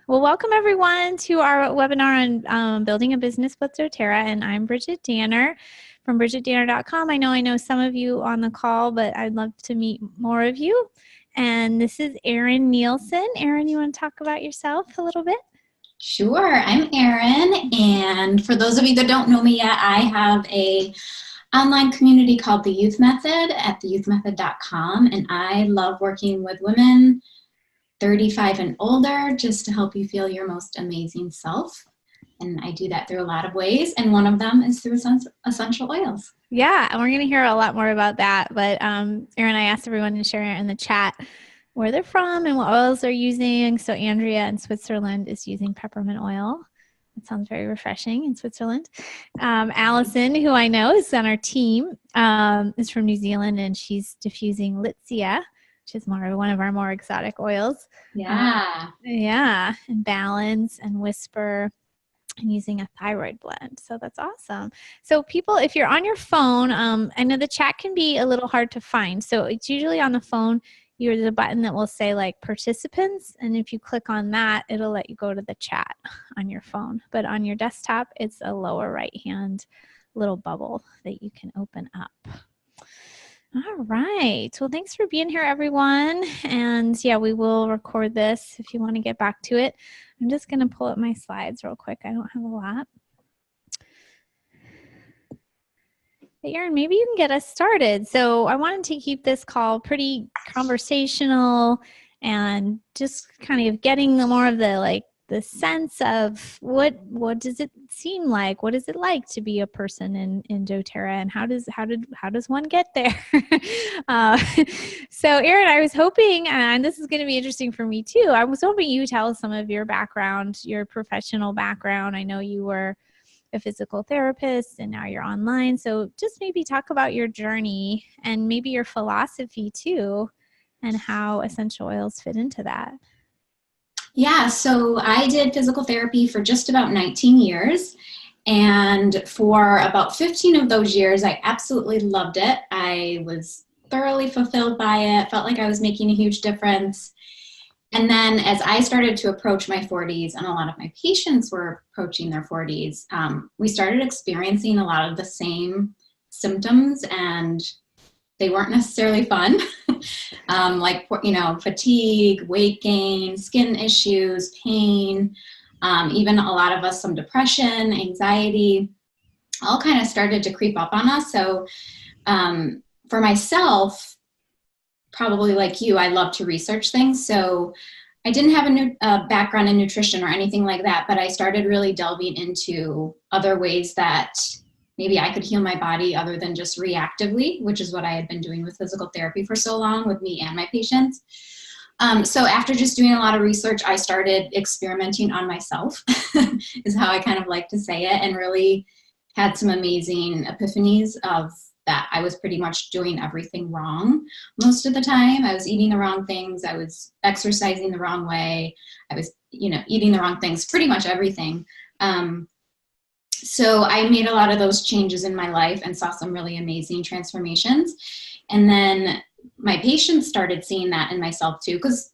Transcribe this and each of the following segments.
Well, welcome everyone to our webinar on building a business with doTERRA, and I'm Bridget Danner from bridgetdanner.com. I know some of you on the call, but I'd love to meet more of you. And this is Erin Nielsen. Erin, you want to talk about yourself a little bit? Sure, I'm Erin, and for those of you that don't know me yet, I have a online community called The Youth Method at theyouthmethod.com, and I love working with women 35 and older just to help you feel your most amazing self. And I do that through a lot of ways, and one of them is through essential oils. Yeah, and we're going to hear a lot more about that, but Erin, I asked everyone to share in the chat where they're from and what oils they're using. So Andrea in Switzerland is using peppermint oil. It sounds very refreshing in Switzerland. Allison, who I know is on our team, is from New Zealand, and she's diffusing Litsea, which is one of our more exotic oils. Yeah. And Balance and Whisper, and using a thyroid blend. So that's awesome. So people, if you're on your phone, I know the chat can be a little hard to find. So it's usually on the phone, there's a button that will say like participants. And if you click on that, it'll let you go to the chat on your phone. But on your desktop, it's a lower right-hand little bubble that you can open up. All right. Well, thanks for being here, everyone. And yeah, we will record this if you want to get back to it. I'm just going to pull up my slides real quick. I don't have a lot. Hey, Erin, maybe you can get us started. So I wanted to keep this call pretty conversational and just kind of getting more of the sense of what does it seem like? What is it like to be a person in doTERRA, and how does one get there? So Erin, I was hoping, and this is going to be interesting for me too, I was hoping you tell us some of your background, your professional background. I know you were a physical therapist and now you're online. So just maybe talk about your journey and maybe your philosophy too, and how essential oils fit into that. Yeah, so I did physical therapy for just about 19 years. And for about 15 of those years, I absolutely loved it. I was thoroughly fulfilled by it, felt like I was making a huge difference. And then as I started to approach my 40s, and a lot of my patients were approaching their 40s, we started experiencing a lot of the same symptoms, and they weren't necessarily fun. Like, fatigue, weight gain, skin issues, pain, even a lot of us, some depression, anxiety, all kind of started to creep up on us. So for myself, probably like you, I love to research things. So I didn't have a background in nutrition or anything like that, but I started really delving into other ways that maybe I could heal my body other than just reactively, which is what I had been doing with physical therapy for so long with me and my patients. So after just doing a lot of research, I started experimenting on myself, is how I kind of like to say it, and really had some amazing epiphanies of that I was pretty much doing everything wrong most of the time. I was eating the wrong things. I was exercising the wrong way. I was, eating the wrong things, pretty much everything. So I made a lot of those changes in my life and saw some really amazing transformations. And then my patients started seeing that in myself too, because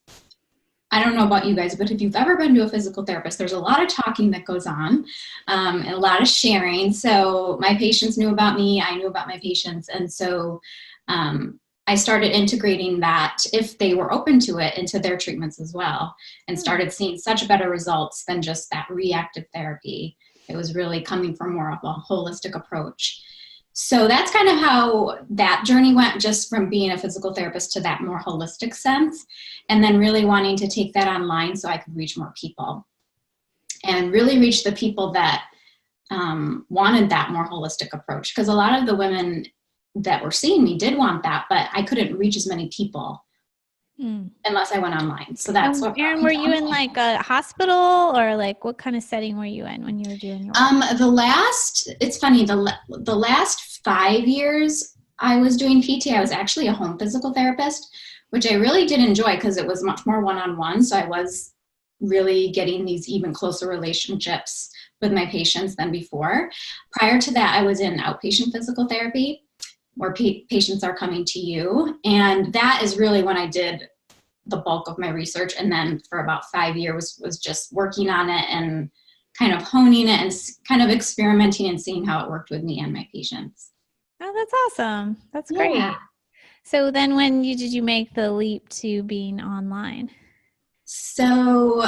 I don't know about you guys, but if you've ever been to a physical therapist, there's a lot of talking that goes on, and a lot of sharing. So my patients knew about me, I knew about my patients. And so I started integrating that, if they were open to it, into their treatments as well, and started seeing such better results than just that reactive therapy. It was really coming from more of a holistic approach. So that's kind of how that journey went, just from being a physical therapist to that more holistic sense, and then really wanting to take that online so I could reach more people and really reach the people that wanted that more holistic approach. Because a lot of the women that were seeing me did want that, but I couldn't reach as many people unless I went online. So that's what. Erin, were you in like a hospital, or like what kind of setting were you in when you were doing your work? It's funny, the last 5 years I was doing PT, I was actually a home physical therapist, which I really did enjoy because it was much more one-on-one. So I was really getting these even closer relationships with my patients than before. Prior to that, I was in outpatient physical therapy, where patients are coming to you. And that is really when I did the bulk of my research. And then for about 5 years was just working on it and kind of honing it and kind of experimenting and seeing how it worked with me and my patients. Oh, that's awesome. That's Yeah. great. So then did you make the leap to being online? So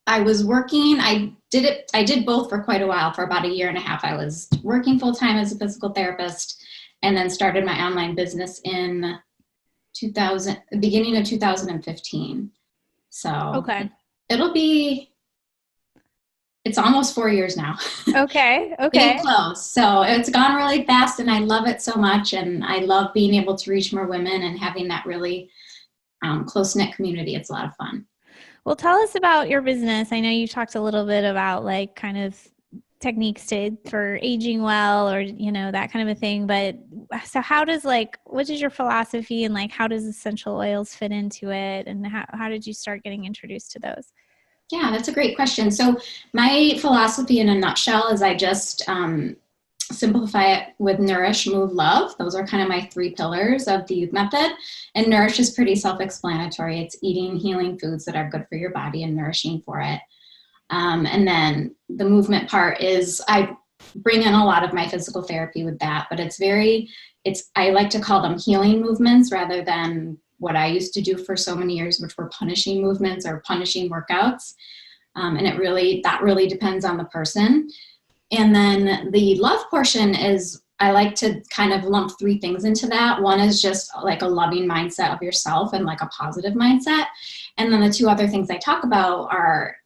I was working, I did both for quite a while. For about a year and a half, I was working full time as a physical therapist, and then started my online business in beginning of 2015. So Okay. it's almost 4 years now. Okay. Getting Okay. close. So it's gone really fast, and I love it so much. And I love being able to reach more women and having that really close-knit community. It's a lot of fun. Well, tell us about your business. I know you talked a little bit about like kind of techniques for aging well, or, that kind of a thing. But so what is your philosophy, and like, how does essential oils fit into it? And how did you start getting introduced to those? Yeah, that's a great question. So my philosophy in a nutshell is I just simplify it with nourish, move, love. Those are kind of my 3 pillars of the youth method. And nourish is pretty self-explanatory. It's eating healing foods that are good for your body and nourishing for it. And then the movement part is I bring in a lot of my physical therapy with that, but I like to call them healing movements rather than what I used to do for so many years, which were punishing movements or punishing workouts. And that really depends on the person. And then the love portion is, I like to kind of lump 3 things into that. One is just like a loving mindset of yourself and like a positive mindset. And then the 2 other things I talk about are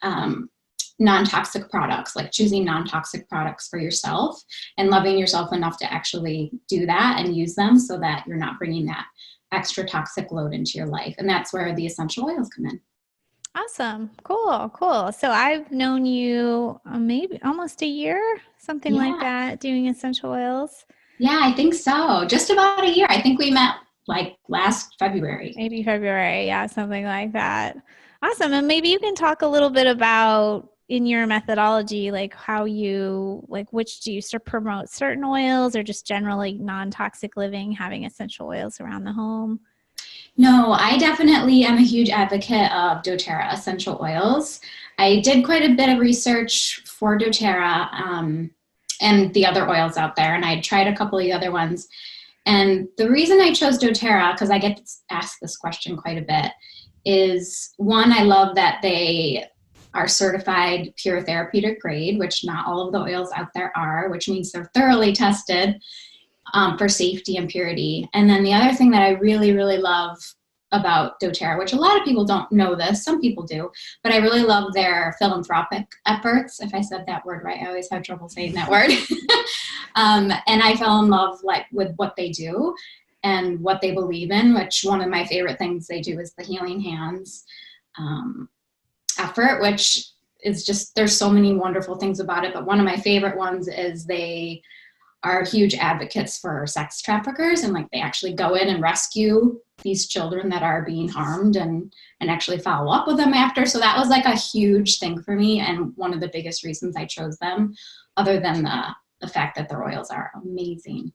non-toxic products, like choosing non-toxic products for yourself and loving yourself enough to actually do that and use them so that you're not bringing that extra toxic load into your life. And that's where the essential oils come in. Awesome. Cool. So I've known you maybe almost a year, something like Yeah. that, doing essential oils. Yeah, I think so. Just about a year. I think we met like last February. Maybe February. Yeah, something like that. Awesome. And maybe you can talk a little bit about in your methodology, like which do you promote certain oils, or just generally non-toxic living, having essential oils around the home? No, I definitely am a huge advocate of doTERRA essential oils. I did quite a bit of research for doTERRA and the other oils out there, and I tried a couple of the other ones. And the reason I chose doTERRA, because I get asked this question quite a bit, is one, I love that they are certified pure therapeutic grade, which not all of the oils out there are, which means they're thoroughly tested for safety and purity. And then the other thing that I really, really love about doTERRA, which a lot of people don't know this, some people do, but I really love their philanthropic efforts. If I said that word right, I always have trouble saying that word. And I fell in love with what they do and what they believe in, which one of my favorite things they do is the Healing Hands effort, which is just, there's so many wonderful things about it. But one of my favorite ones is they are huge advocates for sex traffickers, and like they actually go in and rescue these children that are being harmed and actually follow up with them after. So that was like a huge thing for me, and one of the biggest reasons I chose them, other than the fact that their oils are amazing.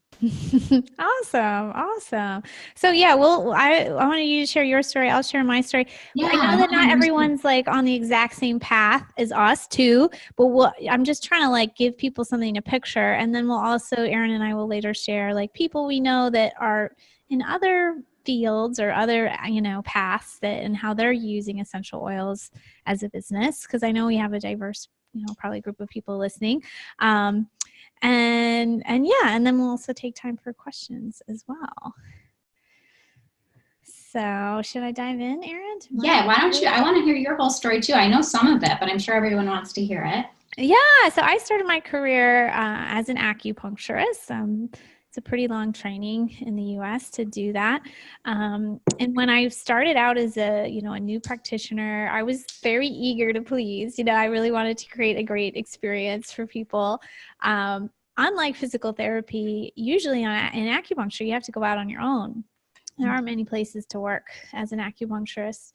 Awesome. So yeah, well, I want you to share your story. I'll share my story. Yeah, I know that not everyone's like on the exact same path as us too, but I'm just trying to like give people something to picture. And then Erin and I will later share like people we know that are in other fields or other, paths and how they're using essential oils as a business. Cause I know we have a diverse, probably group of people listening. And then we'll also take time for questions as well. So should I dive in, Erin? Yeah, why don't you? I want to hear your whole story too. I know some of it, but I'm sure everyone wants to hear it. Yeah, so I started my career as an acupuncturist. It's a pretty long training in the U.S. to do that. And when I started out as a new practitioner, I was very eager to please. I really wanted to create a great experience for people. Unlike physical therapy, usually in acupuncture, you have to go out on your own. There aren't many places to work as an acupuncturist.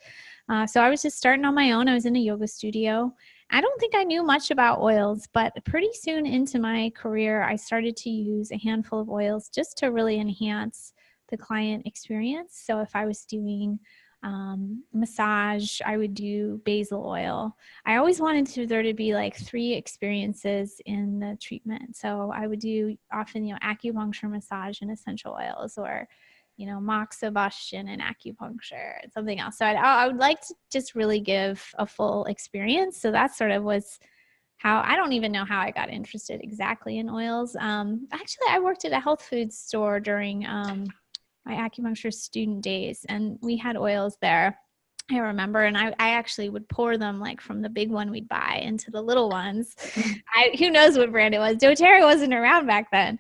So I was just starting on my own. I was in a yoga studio. I don't think I knew much about oils, but pretty soon into my career, I started to use a handful of oils just to really enhance the client experience. So if I was doing Massage, I would do basil oil. I always wanted there to be like 3 experiences in the treatment. So I would do often, acupuncture, massage, and essential oils, or, moxibustion and acupuncture and something else. So I would like to just really give a full experience. So that sort of was how, I don't even know how I got interested exactly in oils. Actually, I worked at a health food store during my acupuncture student days, and we had oils there, I remember, and I actually would pour them like from the big one we'd buy into the little ones. Who knows what brand it was? DoTERRA wasn't around back then.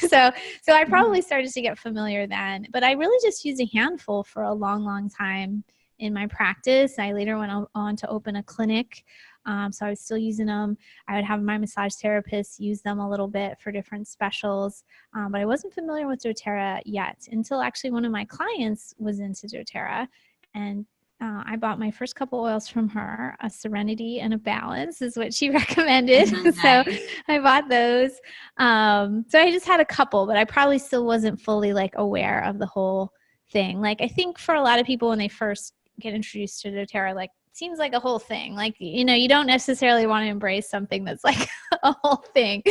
So I probably started to get familiar then, but I really just used a handful for a long, long time in my practice. I later went on to open a clinic. So I was still using them. I would have my massage therapist use them a little bit for different specials. But I wasn't familiar with doTERRA yet until actually one of my clients was into doTERRA. And I bought my first couple oils from her, a Serenity and a Balance is what she recommended. Nice. So I bought those. So I just had a couple, but I probably still wasn't fully like aware of the whole thing. Like, I think for a lot of people when they first get introduced to doTERRA, like, seems like a whole thing. Like, you don't necessarily want to embrace something that's like a whole thing.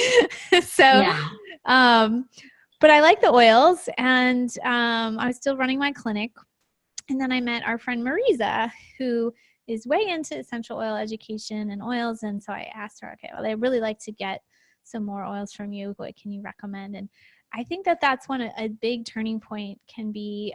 So, yeah. But I like the oils, and I was still running my clinic. And then I met our friend Marisa, who is way into essential oil education and oils. And so I asked her, okay, well, I'd really like to get some more oils from you. What can you recommend? And I think that's a big turning point can be,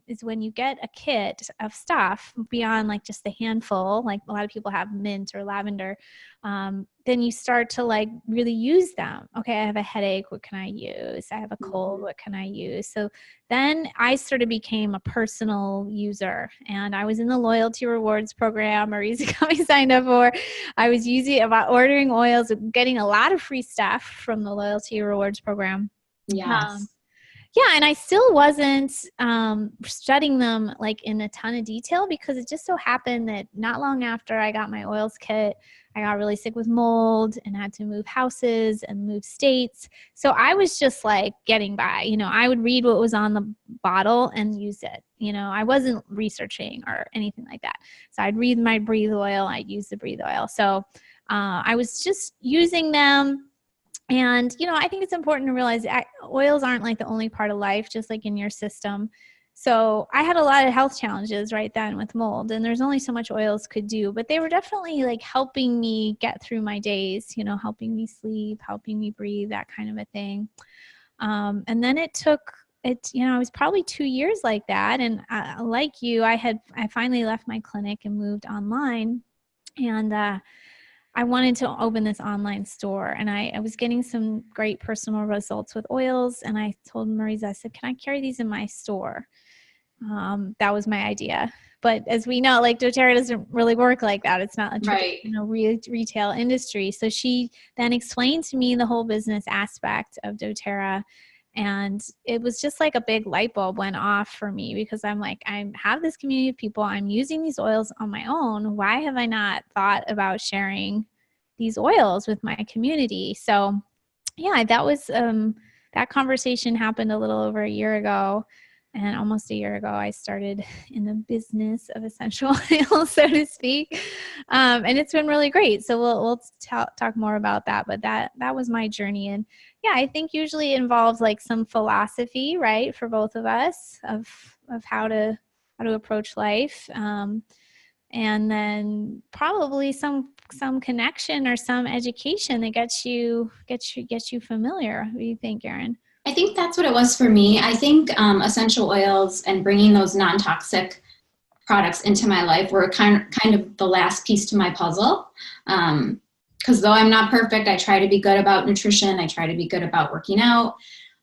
is when you get a kit of stuff beyond like just the handful, like a lot of people have mint or lavender, then you start to like really use them. Okay, I have a headache, what can I use? I have a cold, what can I use? So then I sort of became a personal user, and I was in the loyalty rewards program Marisa got me signed up for. I was ordering oils, getting a lot of free stuff from the loyalty rewards program. Yes. Yeah, and I still wasn't studying them like in a ton of detail, because it just so happened that not long after I got my oils kit, I got really sick with mold and had to move houses and move states. So I was just like getting by. I would read what was on the bottle and use it. I wasn't researching or anything like that. So I'd read my breathe oil, I'd use the breathe oil. So I was just using them. And, I think it's important to realize oils aren't like the only part of life, just like in your system. So I had a lot of health challenges right then with mold, and there's only so much oils could do, but they were definitely like helping me get through my days, helping me sleep, helping me breathe, that kind of a thing. And then it was probably 2 years like that. And like you, I finally left my clinic and moved online, and I wanted to open this online store, and I was getting some great personal results with oils. And I told Marisa, I said, can I carry these in my store? That was my idea. But as we know, like doTERRA doesn't really work like that. It's not a traditional retail industry. So she then explained to me the whole business aspect of doTERRA. And it was just like a big light bulb went off for me, because I'm like, I have this community of people. I'm using these oils on my own. Why have I not thought about sharing these oils with my community? So yeah, that was, that conversation happened a little over a year ago. And almost a year ago, I started in the business of essential oils, so to speak. And it's been really great. So we'll talk more about that. But that was my journey. And yeah, I think usually it involves like some philosophy, right, for both of us of how to approach life. And then probably some connection or some education that gets you familiar. What do you think, Erin? I think that's what it was for me. I think essential oils and bringing those non-toxic products into my life were kind of the last piece to my puzzle. Because though I'm not perfect, I try to be good about nutrition. I try to be good about working out.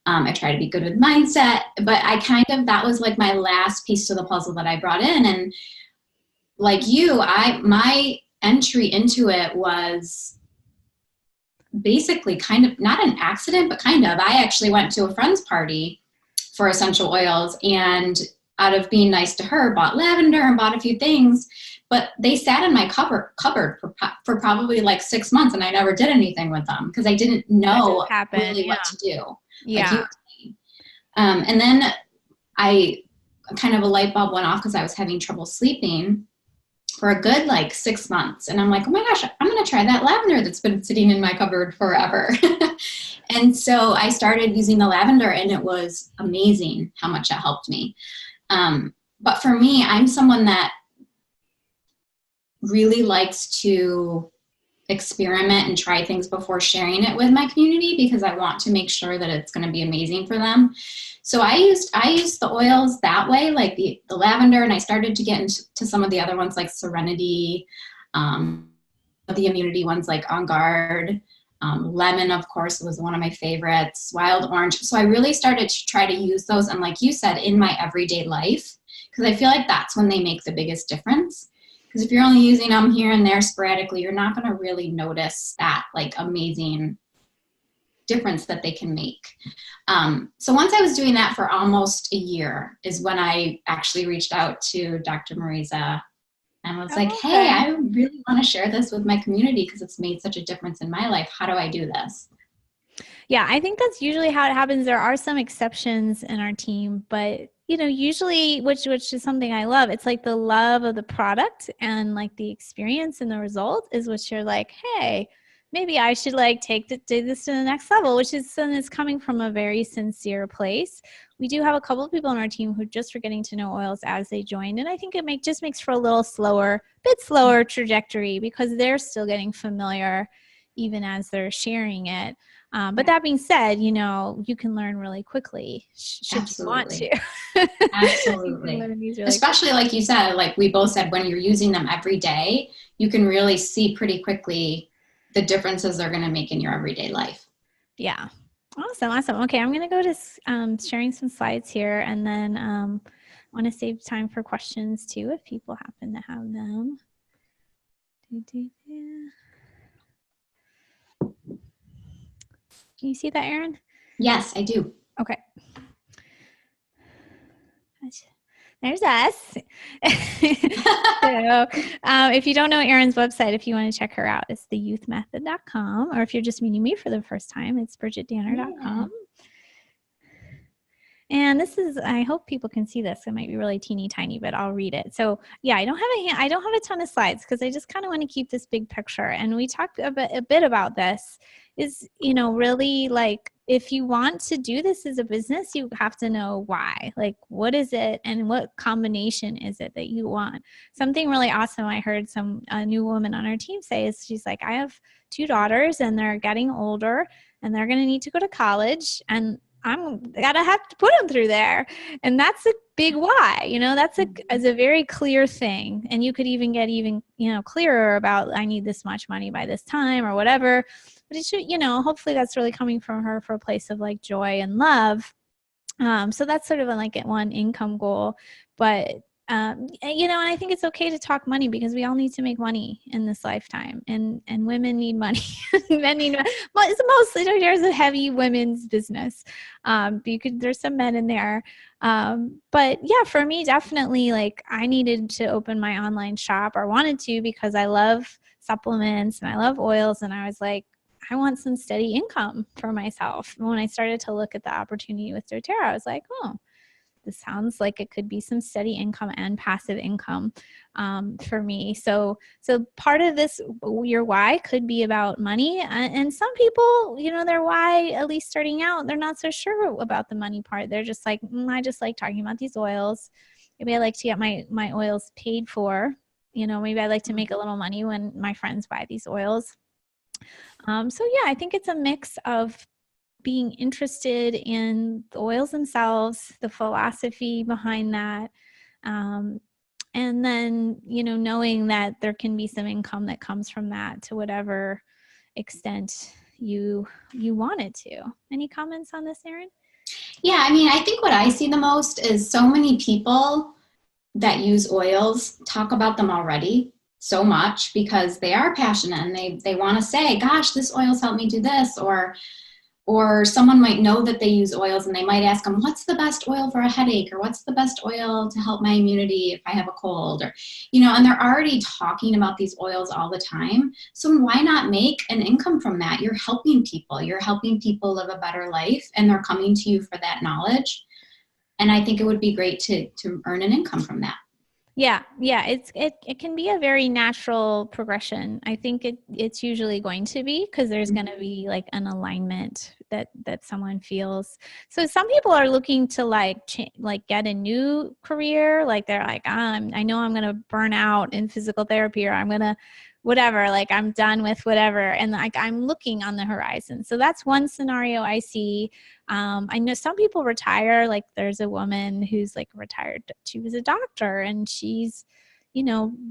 I try to be good with mindset. But that was like my last piece to the puzzle that I brought in. And like you, my entry into it was basically kind of not an accident, but kind of. I actually went to a friend's party for essential oils, and out of being nice to her, bought lavender and bought a few things, but they sat in my cupboard for probably like 6 months, and I never did anything with them because I didn't know really what to do. Yeah. And then kind of a light bulb went off because I was having trouble sleeping for a good like 6 months. And I'm like, oh my gosh, I'm going to try that lavender that's been sitting in my cupboard forever. And so I started using the lavender, and it was amazing how much it helped me. But for me, I'm someone that really likes to experiment and try things before sharing it with my community, because I want to make sure that it's going to be amazing for them. So I used the oils that way, like the lavender, and I started to get into some of the other ones like Serenity, the immunity ones like On Guard, lemon, of course, was one of my favorites, wild orange. So I really started to try to use those, and like you said, in my everyday life, because I feel like that's when they make the biggest difference. Because if you're only using them here and there sporadically, you're not going to really notice that like amazing difference that they can make. So once I was doing that for almost a year is when I actually reached out to Dr. Marisa and was like, hey, I really want to share this with my community because it's made such a difference in my life. How do I do this? Yeah, I think that's usually how it happens. There are some exceptions in our team, but you know, usually, which is something I love. It's like the love of the product and like the experience and the result is what you're like, hey, maybe I should like take this to the next level, which is something that's coming from a very sincere place. We do have a couple of people on our team who just were getting to know oils as they joined. And I think it just makes for a little bit slower trajectory because they're still getting familiar even as they're sharing it. But that being said, you know, you can learn really quickly should you want to. Absolutely. Especially like you said, like we both said, when you're using them every day, you can really see pretty quickly the differences they're going to make in your everyday life. Yeah. Awesome. Okay. I'm going to go to sharing some slides here, and then I want to save time for questions too, if people happen to have them. Can you see that, Erin? Yes, I do. Okay. There's us. So, if you don't know Erin's website, if you want to check her out, it's theyouthmethod.com. Or if you're just meeting me for the first time, it's bridgetdanner.com. And this is, I hope people can see this. It might be really teeny tiny, but I'll read it. So yeah, I don't have a ton of slides because I just kind of want to keep this big picture. And we talked a bit about this is, you know, really like, if you want to do this as a business, you have to know why, like, what is it and what combination is it that you want? Something really awesome I heard a new woman on our team say is she's like, I have 2 daughters and they're getting older and they're going to need to go to college, and I'm gotta have to put them through there. And that's a big why, you know, that's a very clear thing. And you could even get you know, clearer about, I need this much money by this time or whatever, but it should, you know, hopefully that's really coming from her for a place of like joy and love. So that's sort of like one income goal, but you know, and I think it's okay to talk money because we all need to make money in this lifetime, and women need money. Men need money. Well, it's mostly, there's a heavy women's business. There's some men in there. But yeah, for me, definitely, like, I needed to open my online shop, or wanted to, because I love supplements and I love oils. And I was like, I want some steady income for myself. And when I started to look at the opportunity with doTERRA, I was like, oh, this sounds like it could be some steady income and passive income for me. So part of this, your why could be about money. And some people, you know, their why, at least starting out, they're not so sure about the money part. They're just like, I just like talking about these oils. Maybe I like to get my oils paid for. You know, maybe I like to make a little money when my friends buy these oils. So yeah, I think it's a mix of being interested in the oils themselves, the philosophy behind that, and then, you know, knowing that there can be some income that comes from that to whatever extent you want it to. Any comments on this, Erin? Yeah, I mean, I think what I see the most is so many people that use oils talk about them already so much because they are passionate and they want to say, gosh, this oil's helped me do this, or someone might know that they use oils and they might ask them, what's the best oil for a headache? Or what's the best oil to help my immunity if I have a cold? Or, you know, and they're already talking about these oils all the time. So why not make an income from that? You're helping people. You're helping people live a better life, and they're coming to you for that knowledge. And I think it would be great to earn an income from that. Yeah. It can be a very natural progression. I think it's usually going to be, because there's going to be like an alignment that someone feels. So some people are looking to like get a new career. Like they're like, I know I'm going to burn out in physical therapy, or I'm going to whatever, like I'm done with whatever. And like I'm looking on the horizon. So that's one scenario I see. I know some people retire. Like there's a woman who's like retired. She was a doctor, and she's,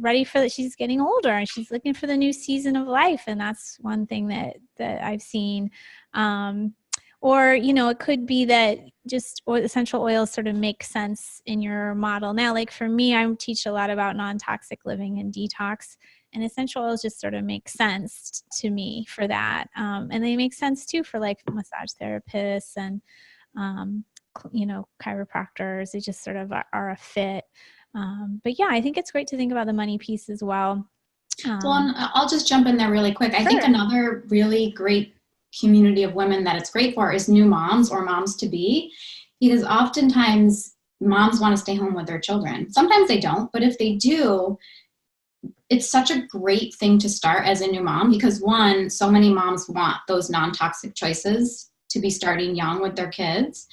ready for that. She's getting older, and she's looking for the new season of life. And that's one thing that I've seen. Or, it could be that just essential oils sort of make sense in your model. Now, like for me, I teach a lot about non-toxic living and detox, and essential oils just sort of make sense to me for that. And they make sense too for like massage therapists and, chiropractors. They just sort of are a fit. But yeah, I think it's great to think about the money piece as well. Well, and I'll just jump in there really quick. I think Sure. another really great community of women that it's great for is new moms or moms to be, because oftentimes moms want to stay home with their children. Sometimes they don't, but if they do, it's such a great thing to start as a new mom, because one, so many moms want those non-toxic choices to be starting young with their kids,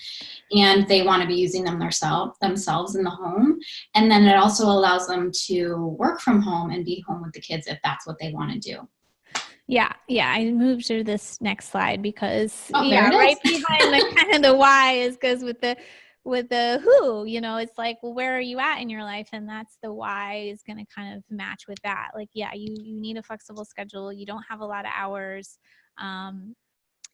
and they want to be using them themselves in the home. And then it also allows them to work from home and be home with the kids if that's what they want to do. Yeah. I moved to this next slide because There it is. right behind the kind of the why goes with the who. It's like, well, where are you at in your life? And that's the why is going to kind of match with that. Like, yeah, you need a flexible schedule. You don't have a lot of hours.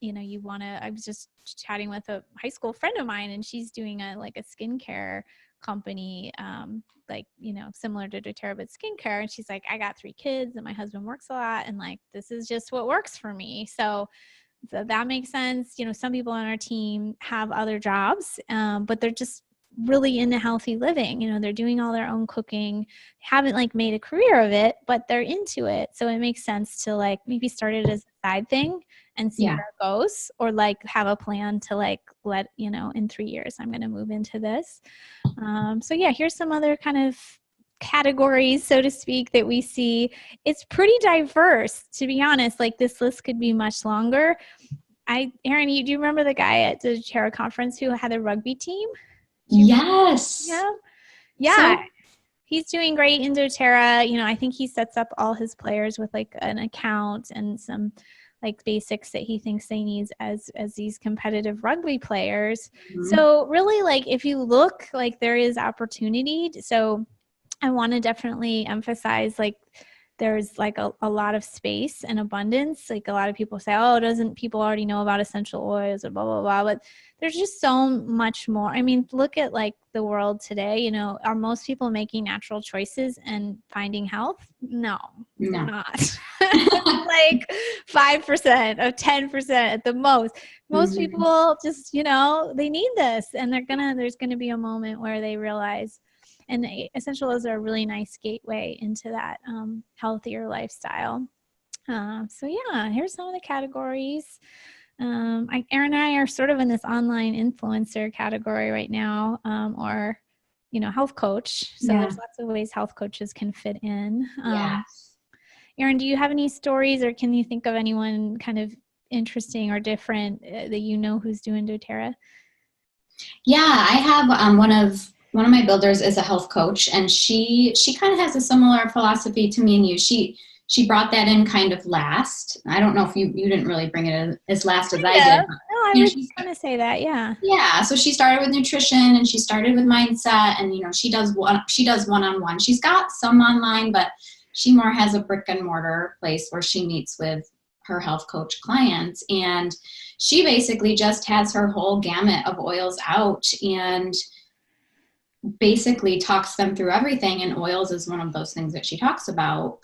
You want to, I was just chatting with a high school friend of mine, and she's doing a skincare company, similar to doTERRA, but skincare. And she's like, I got 3 kids and my husband works a lot, and like, this is just what works for me. So that makes sense. Some people on our team have other jobs, but they're just really into healthy living. They're doing all their own cooking, haven't like made a career of it, but they're into it. So it makes sense to like maybe start it as a side thing and see where it goes, or like have a plan to like in 3 years, I'm going to move into this. So yeah, here's some other kind of categories, so to speak, that we see. It's pretty diverse, to be honest. Like this list could be much longer. Erin, do you remember the guy at the doTERRA conference who had a rugby team? Yes. Yeah. He's doing great in doTERRA. I think he sets up all his players with like an account and some like basics that he thinks they need as these competitive rugby players. Mm-hmm. So really, like if you look, like there is opportunity. So I want to definitely emphasize like there's like a lot of space and abundance. Like a lot of people say, oh, doesn't people already know about essential oils or blah, blah, blah. But there's just so much more. I mean, look at like the world today, are most people making natural choices and finding health? No. They're not. Like 5% or 10% at the most. Most people just, they need this, and there's going to be a moment where they realize. And essential oils are a really nice gateway into that healthier lifestyle. So yeah, here's some of the categories. Erin and I are sort of in this online influencer category right now, or, health coach. So there's lots of ways health coaches can fit in. Yes. Erin, do you have any stories, or can you think of anyone kind of interesting or different that who's doing doTERRA? Yeah, I have one of my builders is a health coach, and she kind of has a similar philosophy to me and you. She brought that in kind of last. I don't know if you didn't really bring it as last as I did. No, I was going to say that. Yeah. Yeah. So she started with nutrition, and she started with mindset, and she does one-on-one. She's got some online, but she more has a brick and mortar place where she meets with her health coach clients, and she basically just has her whole gamut of oils out and basically talks them through everything. And oils is one of those things that she talks about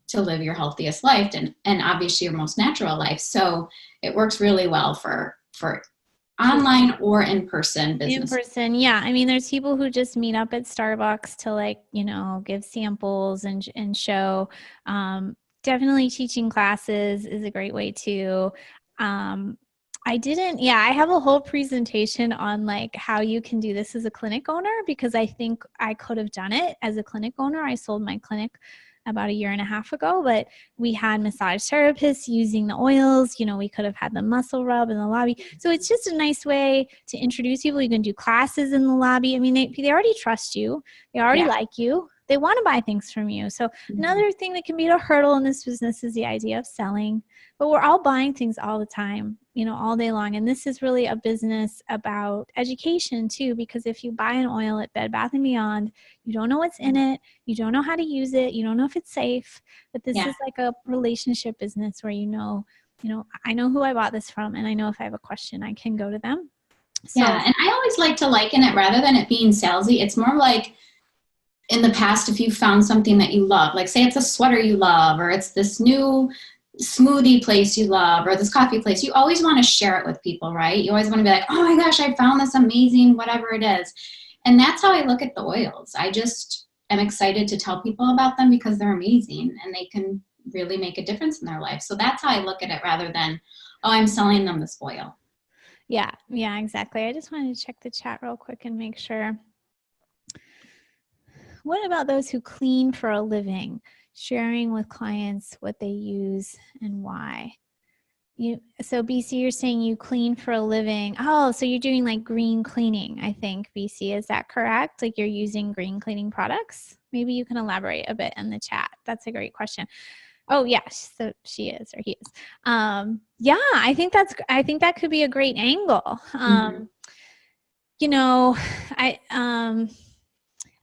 to live your healthiest life and obviously your most natural life. So it works really well for online or in-person business. In person, yeah. I mean, there's people who just meet up at Starbucks to give samples and show. Definitely teaching classes is a great way too. I didn't. Yeah, I have a whole presentation on like how you can do this as a clinic owner, because I think I could have done it as a clinic owner. I sold my clinic about 1.5 years ago, but we had massage therapists using the oils. You know, we could have had the muscle rub in the lobby. So it's just a nice way to introduce people. You can do classes in the lobby. I mean, they already trust you. They already like you. They want to buy things from you. So another thing that can be a hurdle in this business is the idea of selling. But we're all buying things all the time, you know, all day long. And this is really a business about education too, because if you buy an oil at Bed Bath & Beyond, you don't know what's in it. You don't know how to use it. You don't know if it's safe. But this is like a relationship business where, you know, I know who I bought this from, and I know if I have a question, I can go to them. So, yeah, and I always like to liken it, rather than it being salesy, it's more like, in the past, if you found something that you love, like say it's a sweater you love, or it's this new smoothie place you love, or this coffee place, you always want to share it with people, right? You always want to be like, oh my gosh, I found this amazing, whatever it is. And that's how I look at the oils. I just am excited to tell people about them because they're amazing and they can really make a difference in their life. So that's how I look at it, rather than, oh, I'm selling them this oil. Yeah, exactly. I just wanted to check the chat real quick and make sure. What about those who clean for a living? Sharing with clients what they use and why. So BC, you're saying you clean for a living. Oh, so you're doing like green cleaning, I think, BC. Is that correct? Like you're using green cleaning products? Maybe you can elaborate a bit in the chat. That's a great question. Oh, yes. So she is, or he is. Yeah, I think that could be a great angle. You know,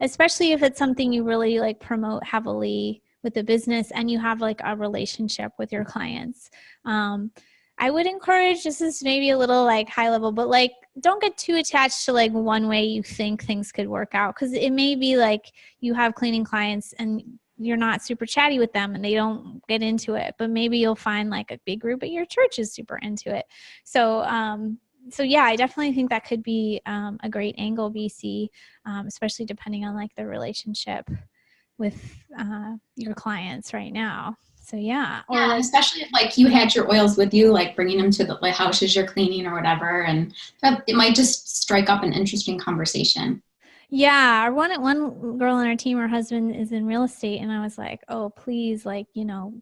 especially if it's something you really like promote heavily with the business and you have like a relationship with your clients. I would encourage, this is maybe a little like high level, but like don't get too attached to like one way you think things could work out, because it may be like you have cleaning clients and you're not super chatty with them and they don't get into it, but maybe you'll find like a big group at your church is super into it. So yeah, I definitely think that could be a great angle, BC, especially depending on like the relationship with your clients right now. So yeah. Or yeah, like, especially if like you had your oils with you, like bringing them to the like, houses you're cleaning or whatever, and it might just strike up an interesting conversation. yeah, or one girl on our team, her husband is in real estate, and I was like, oh, please, like, you know,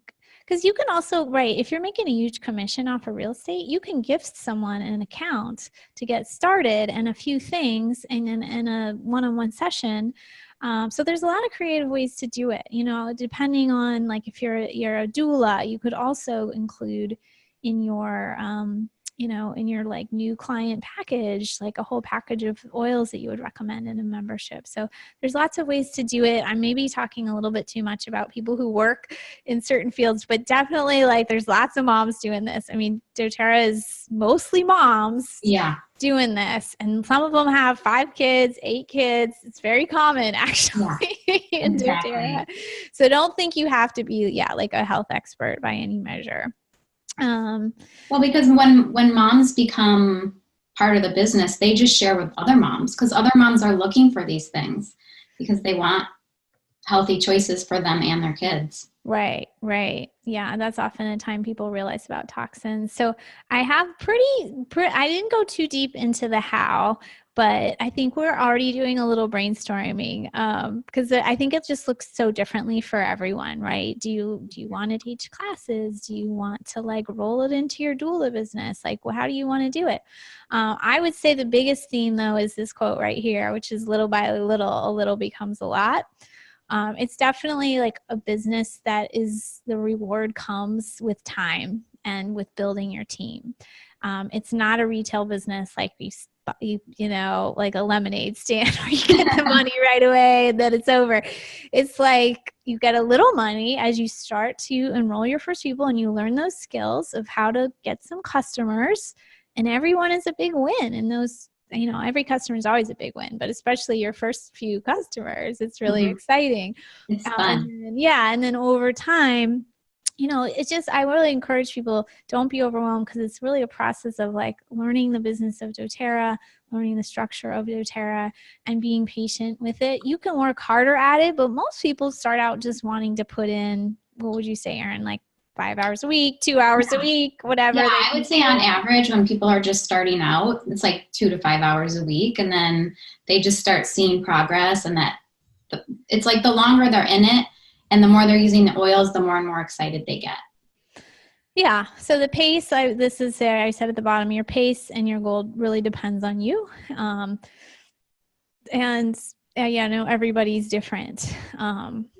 because you can also, right, if you're making a huge commission off of real estate, you can gift someone an account to get started and a few things and in a one-on-one session. So there's a lot of creative ways to do it, you know, depending on like if you're a doula, you could also include in your you know, in your like new client package, like a whole package of oils that you would recommend in a membership. So there's lots of ways to do it. I may be talking a little bit too much about people who work in certain fields, but definitely like there's lots of moms doing this. I mean, doTERRA is mostly moms doing this, and some of them have 5 kids, 8 kids. It's very common actually in doTERRA. So don't think you have to be, like a health expert by any measure. Well, because when moms become part of the business, they just share with other moms, because other moms are looking for these things because they want healthy choices for them and their kids. Right. Yeah, that's often a time people realize about toxins. So I have I didn't go too deep into the how, but I think we're already doing a little brainstorming because I think it just looks so differently for everyone, right? Do you want to teach classes? Do you want to like roll it into your doula business? Like, well, how do you want to do it? I would say the biggest theme though is this quote right here, which is little by little, a little becomes a lot. It's definitely like a business that is the reward comes with time and with building your team. It's not a retail business like you know, like a lemonade stand where you get the money right away and then it's over. It's like you get a little money as you start to enroll your first people and you learn those skills of how to get some customers, and everyone is a big win in those. You know, every customer is always a big win, but especially your first few customers, it's really exciting. It's fun. And then over time, you know, it's just, I really encourage people, don't be overwhelmed, because it's really a process of like learning the business of doTERRA, learning the structure of doTERRA, and being patient with it. You can work harder at it, but most people start out just wanting to put in, what would you say, Erin, like 5 hours a week, 2 hours a week, whatever. Yeah, I would say on average when people are just starting out, it's like 2 to 5 hours a week. And then they just start seeing progress, and it's like the longer they're in it and the more they're using the oils, the more and more excited they get. Yeah. So the pace, this is there. I said at the bottom, your pace and your goal really depends on you. Yeah, no, everybody's different.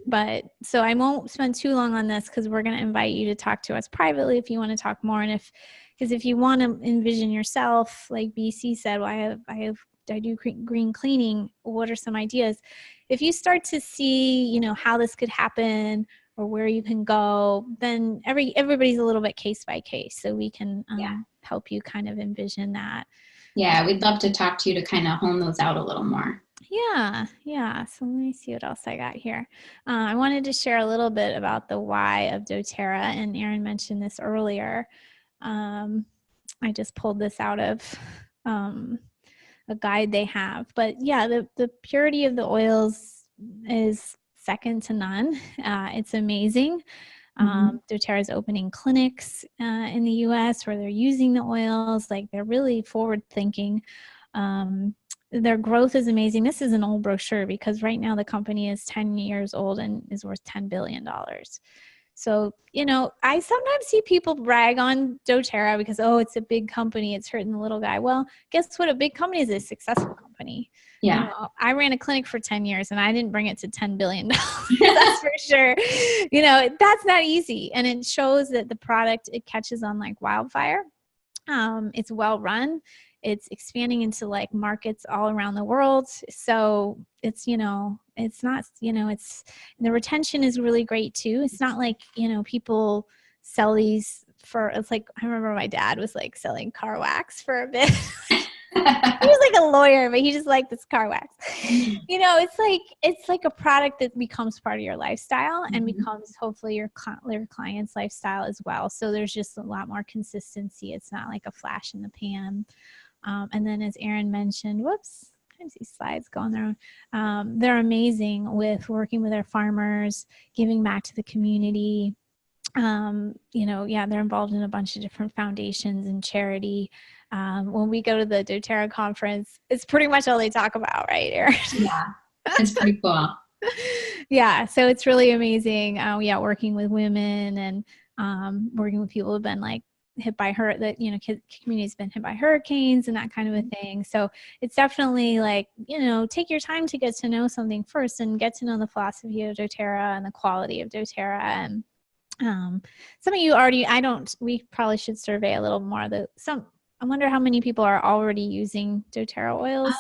But so I won't spend too long on this because we're going to invite you to talk to us privately if you want to talk more. And because if you want to envision yourself, like BC said, well, I do green cleaning. What are some ideas? If you start to see, how this could happen or where you can go, then everybody's a little bit case by case. So we can help you kind of envision that. Yeah, we'd love to talk to you to kind of hone those out a little more. Yeah. So let me see what else I got here. I wanted to share a little bit about the why of doTERRA, and Erin mentioned this earlier. I just pulled this out of a guide they have. But yeah, the purity of the oils is second to none. It's amazing. doTERRA is opening clinics in the US where they're using the oils. Like, they're really forward thinking. Their growth is amazing. This is an old brochure because right now the company is 10 years old and is worth $10 billion. So, I sometimes see people brag on doTERRA because, it's a big company, it's hurting the little guy. Well, guess what? A big company is a successful company. Yeah. I ran a clinic for 10 years and I didn't bring it to $10 billion. That's for sure. That's not easy. And it shows that the product, it catches on like wildfire. It's well run. It's expanding into like markets all around the world. So it's, it's not, it's, the retention is really great too. It's not like, people sell these it's like, I remember my dad was like selling car wax for a bit. He was like a lawyer, but he just liked this car wax. It's like a product that becomes part of your lifestyle and becomes hopefully your client's lifestyle as well. So there's just a lot more consistency. It's not like a flash in the pan. And then as Erin mentioned, I see slides going there. They're amazing with working with their farmers, giving back to the community. They're involved in a bunch of different foundations and charity. When we go to the doTERRA conference, it's pretty much all they talk about, right, Erin? Yeah, it's pretty cool. Yeah, so it's really amazing. Working with women and working with people who've been like hit by community's been hit by hurricanes and that kind of a thing. So it's definitely like, take your time to get to know something first and get to know the philosophy of doTERRA and the quality of doTERRA. And some of you already, we probably should survey a little more. I wonder how many people are already using doTERRA oils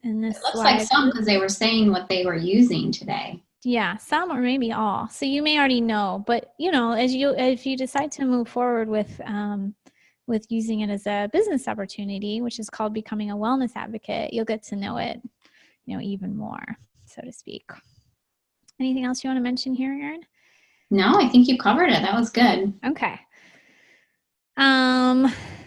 in this It looks slide. like some, because they were saying what they were using today. Yeah, some or maybe all. So you may already know, but if you decide to move forward with using it as a business opportunity, which is called becoming a wellness advocate, you'll get to know it, even more, so to speak. Anything else you want to mention here, Erin? No, I think you covered it. That was good. Okay.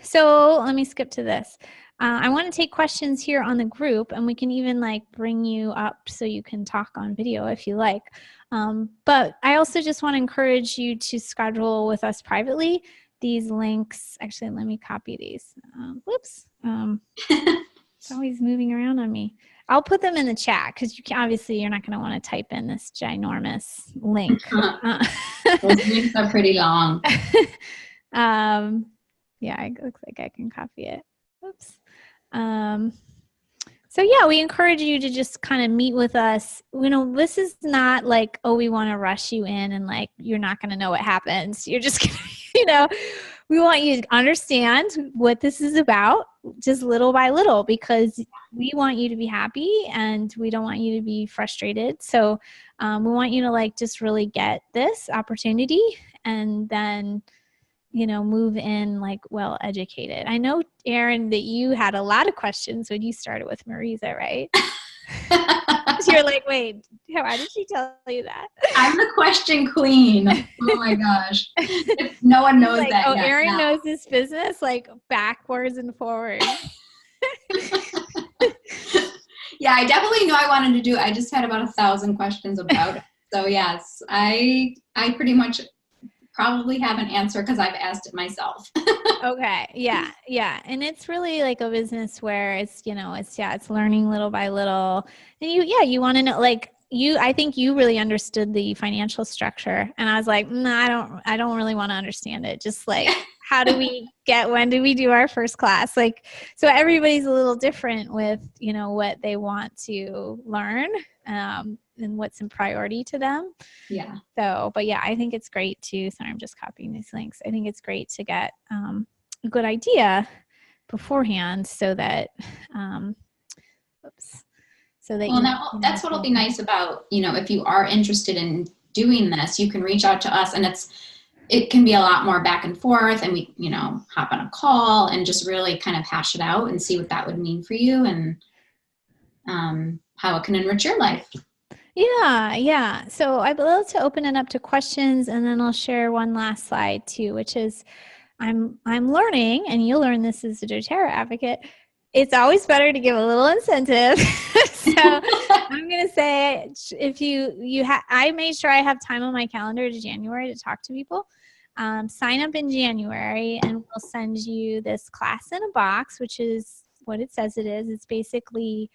So let me skip to this. I want to take questions here on the group, and we can even like bring you up so you can talk on video if you like. But I also just want to encourage you to schedule with us privately. These links, actually, let me copy these. Whoops. It's always moving around on me. I'll put them in the chat because obviously you're not going to want to type in this ginormous link. Those links are pretty long. It looks like I can copy it. Oops. So yeah, we encourage you to just kind of meet with us. This is not like, we want to rush you in and like, you're not going to know what happens. You're just gonna, we want you to understand what this is about just little by little, because we want you to be happy and we don't want you to be frustrated. So we want you to like, just really get this opportunity and then move in like well educated. I know, Erin, that you had a lot of questions when you started with Marisa, right? You're like, wait, why did she tell you that? I'm the question queen. Oh my gosh. No one knows like, that yet. Erin knows this business like backwards and forwards. Yeah, I definitely knew I wanted to do it. I just had about 1,000 questions about it. So yes, I pretty much probably have an answer because I've asked it myself. Okay. Yeah. Yeah. And it's really like a business where it's, it's learning little by little. And you want to know, like I think you really understood the financial structure. And I was like, I don't really want to understand it. Just like, when do we do our first class? Like, so everybody's a little different with, what they want to learn, and what's in priority to them. Yeah. So, but yeah, I think it's great to, sorry, I'm just copying these links. I think it's great to get a good idea beforehand so that, that's what'll be nice about, if you are interested in doing this, you can reach out to us, and it can be a lot more back and forth, and we, hop on a call and just really kind of hash it out and see what that would mean for you, and how it can enrich your life. Yeah. So I'd love to open it up to questions, and then I'll share one last slide too, which is I'm learning, and you'll learn this as a doTERRA advocate. It's always better to give a little incentive. So I'm going to say, if I made sure I have time on my calendar to January to talk to people. Sign up in January, and we'll send you this class in a box, which is what it says it is. It's basically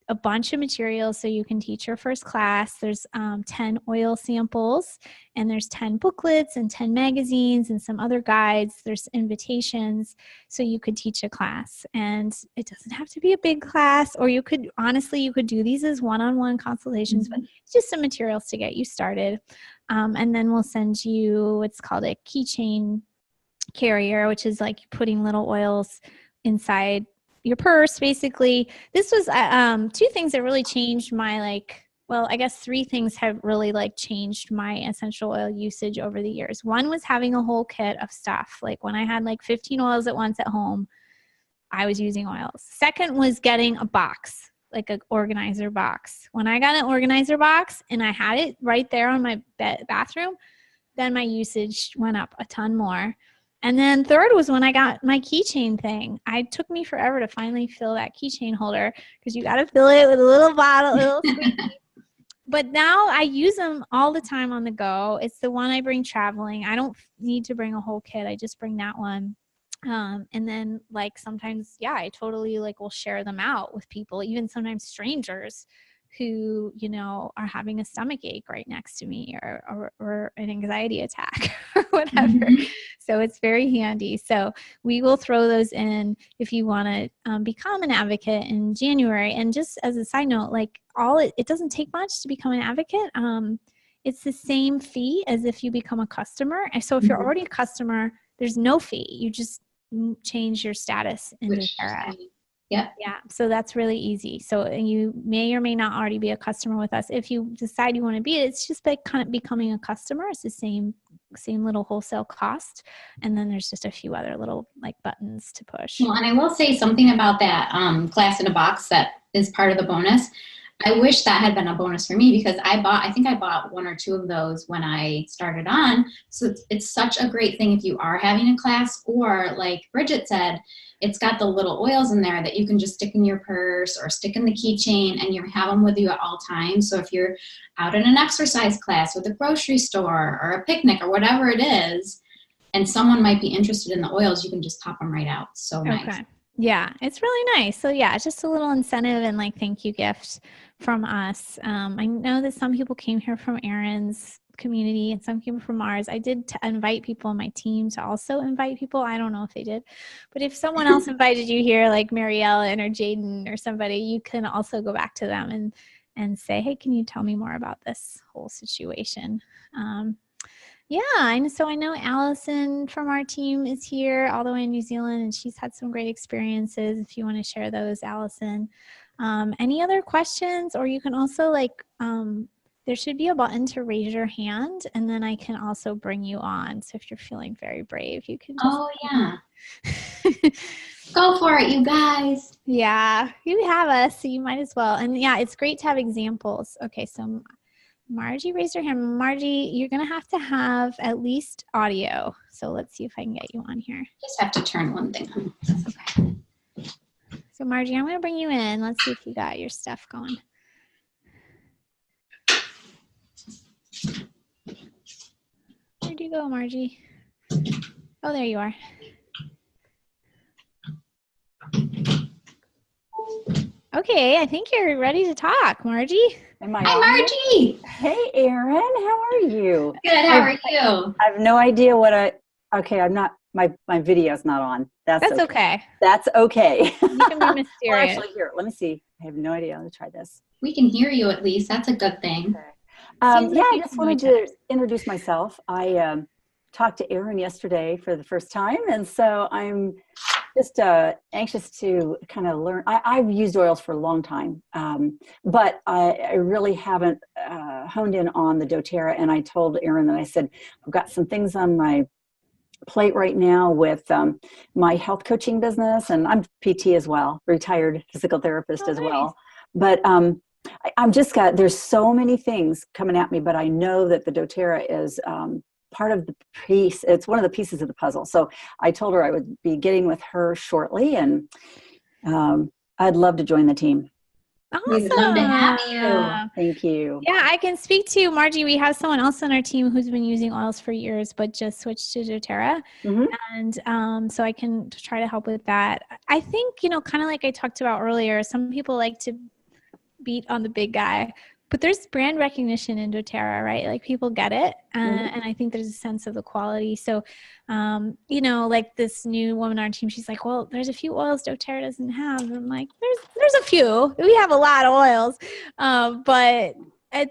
a bunch of materials so you can teach your first class. There's 10 oil samples, and there's 10 booklets and 10 magazines and some other guides. There's invitations so you could teach a class, and it doesn't have to be a big class, or you could do these as one-on-one consultations, but it's just some materials to get you started. And then we'll send you what's called a keychain carrier, which is like putting little oils inside your purse. Basically, this was two things that really changed my I guess three things have really changed my essential oil usage over the years. One was having a whole kit of stuff. Like when I had 15 oils at once at home, I was using oils. Second was getting a box, like an organizer box. When I got an organizer box and I had it right there on my bathroom, then my usage went up a ton more. And then third was when I got my keychain thing. It took me forever to finally fill that keychain holder, because you got to fill it with a little bottle, a little squeaky. But now I use them all the time on the go. It's the one I bring traveling. I don't need to bring a whole kit. I just bring that one. And then sometimes, I totally will share them out with people, even sometimes strangers who, are having a stomach ache right next to me, or an anxiety attack or whatever. Mm-hmm. So it's very handy. So we will throw those in if you want to become an advocate in January. And just as a side note, it doesn't take much to become an advocate. It's the same fee as if you become a customer. And so if you're already a customer, there's no fee. You just change your status in doTERRA. Yeah. So that's really easy. So you may or may not already be a customer with us. If you decide you want to be, it's just kind of becoming a customer. It's the same little wholesale cost. And then there's just a few other little buttons to push. Well, and I will say something about that class in a box that is part of the bonus. I wish that had been a bonus for me, because I think I bought one or two of those when I started on. So it's such a great thing if you are having a class, or like Bridget said, it's got the little oils in there that you can just stick in your purse or stick in the keychain, and you have them with you at all times. So if you're out in an exercise class or the grocery store or a picnic or whatever it is, and someone might be interested in the oils, you can just pop them right out. So nice. Yeah, it's really nice. So it's just a little incentive and thank you gift from us. I know that some people came here from Erin's community and some came from ours. I did invite people on my team to also invite people. I don't know if they did, but if someone else invited you here, like Mary Ellen or Jaden or somebody, you can also go back to them and say, hey, can you tell me more about this whole situation? And so I know Allison from our team is here all the way in New Zealand, and she's had some great experiences. If you want to share those, Allison. Any other questions? Or you can also there should be a button to raise your hand, and then I can also bring you on. So if you're feeling very brave, you can go for it, you guys. Yeah, you have us, so you might as well. And it's great to have examples. Okay, so Margie raised her hand. Margie, you're going to have at least audio. So let's see if I can get you on here. Just have to turn one thing on. Okay. So Margie, I'm going to bring you in. Let's see if you got your stuff going. There Where'd you go, Margie? Oh, there you are. Okay, I think you're ready to talk, Margie. Am I Hi, on? Margie. Hey, Erin, how are you? Good. How are you? I have no idea okay, I'm not, my video's not on. That's okay. That's okay. You can be mysterious. Well, actually, here, let me see. I have no idea. Let me try this. We can hear you at least. That's a good thing. Okay. Seems like I you just can wanted know each to introduce myself. I talked to Erin yesterday for the first time, and so I'm just anxious to kind of learn. I've used oils for a long time, but I really haven't honed in on the doTERRA. And I told Erin that I said, I've got some things on my plate right now with my health coaching business, and I'm PT as well, retired physical therapist as nice. well. But I'm just there's so many things coming at me, but I know that the doTERRA is part of the piece. It's one of the pieces of the puzzle. So I told her I would be getting with her shortly, and I'd love to join the team. Awesome. We'd love to have you. Thank you. Yeah, I can speak to Margie. We have someone else on our team who's been using oils for years, but just switched to doTERRA. And so I can try to help with that. I think, kind of like I talked about earlier, some people like to beat on the big guy, but there's brand recognition in doTERRA, right? Like people get it. And I think there's a sense of the quality. So, like this new woman on our team, she's like, well, there's a few oils doTERRA doesn't have. And I'm like, there's a few. We have a lot of oils. But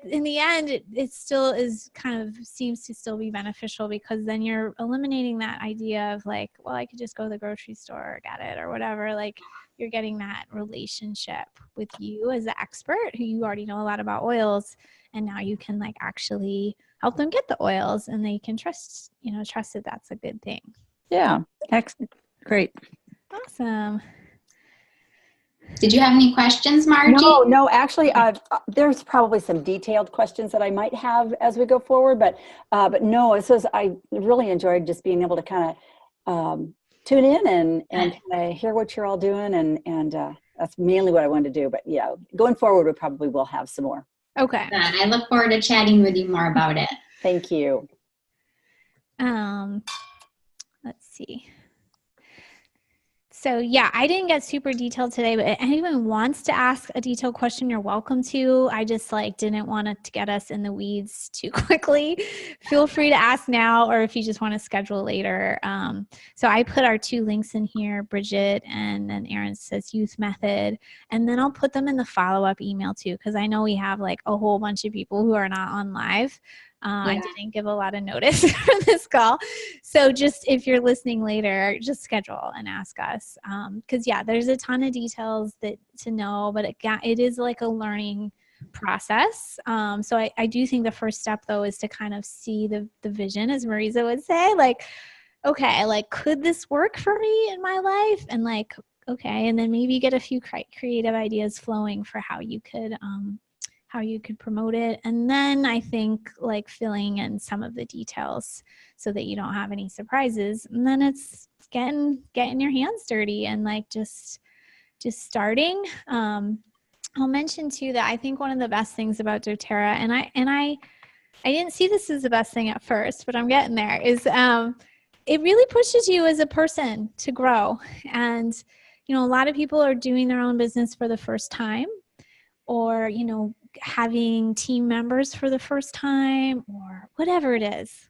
in the end, it still is kind of seems to still be beneficial, because then you're eliminating that idea of like, well, I could just go to the grocery store or get it or whatever. Like, you're getting that relationship with you as the expert who you already know a lot about oils. And now you can like actually help them get the oils, and they can trust that that's a good thing. Yeah. Excellent. Great. Awesome. Did you have any questions, Margie? No, actually, there's probably some detailed questions that I might have as we go forward, but no, it says I really enjoyed just being able to kind of tune in and hear what you're all doing, and that's mainly what I wanted to do. But yeah, going forward, we probably will have some more. Okay. Good. I look forward to chatting with you more about it. Thank you. Let's see. So yeah, I didn't get super detailed today, but if anyone wants to ask a detailed question, you're welcome to. I just didn't want to get us in the weeds too quickly. Feel free to ask now, or if you just want to schedule later. So I put our two links in here, Bridget, and then Erin says youth method. And then I'll put them in the follow-up email too, because I know we have like a whole bunch of people who are not on live. I didn't give a lot of notice for this call. So just if you're listening later, just schedule and ask us. Because there's a ton of details to know, but it is like a learning process. So I do think the first step though is to kind of see the vision, as Marisa would say, like, okay, like could this work for me in my life? And like, okay, and then maybe get a few creative ideas flowing for how you could promote it. And then I think like filling in some of the details so that you don't have any surprises. And then it's getting your hands dirty and like just starting. I'll mention too that I think one of the best things about doTERRA, and I didn't see this as the best thing at first, but I'm getting there, is it really pushes you as a person to grow. And a lot of people are doing their own business for the first time, or having team members for the first time, or whatever it is.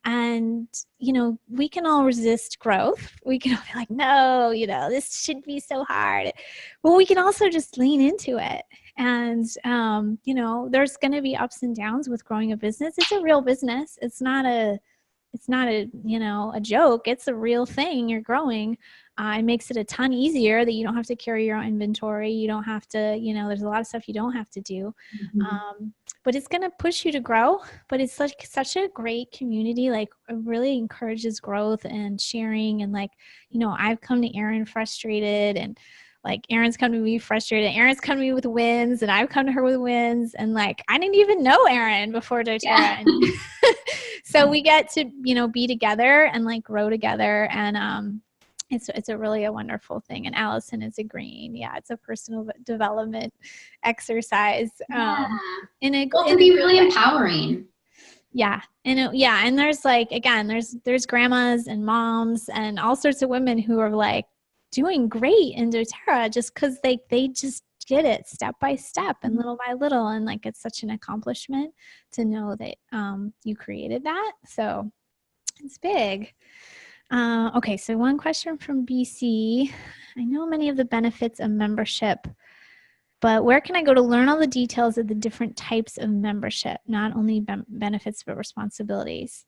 And, we can all resist growth. We can all be like, no, this should be so hard. But we can also just lean into it. And, there's going to be ups and downs with growing a business. It's a real business. It's not a joke. It's a real thing. You're growing. It makes it a ton easier that you don't have to carry your own inventory. You don't have to, there's a lot of stuff you don't have to do. But it's going to push you to grow. But it's like such a great community. Like it really encourages growth and sharing. And like, I've come to Erin frustrated, and like Erin's come to me frustrated. Erin's come to me with wins, and I've come to her with wins. And like, I didn't even know Erin before doTERRA. Yeah. So we get to, be together and like grow together. And it's a really a wonderful thing. And Allison is agreeing. Yeah, it's a personal development exercise. It can be really empowering. Yeah. And there's like, again, there's grandmas and moms and all sorts of women who are like doing great in doTERRA just because they just get it step by step and little by little. And like, it's such an accomplishment to know that you created that. So it's big. Okay. So one question from BC. I know many of the benefits of membership, but where can I go to learn all the details of the different types of membership, not only benefits, but responsibilities?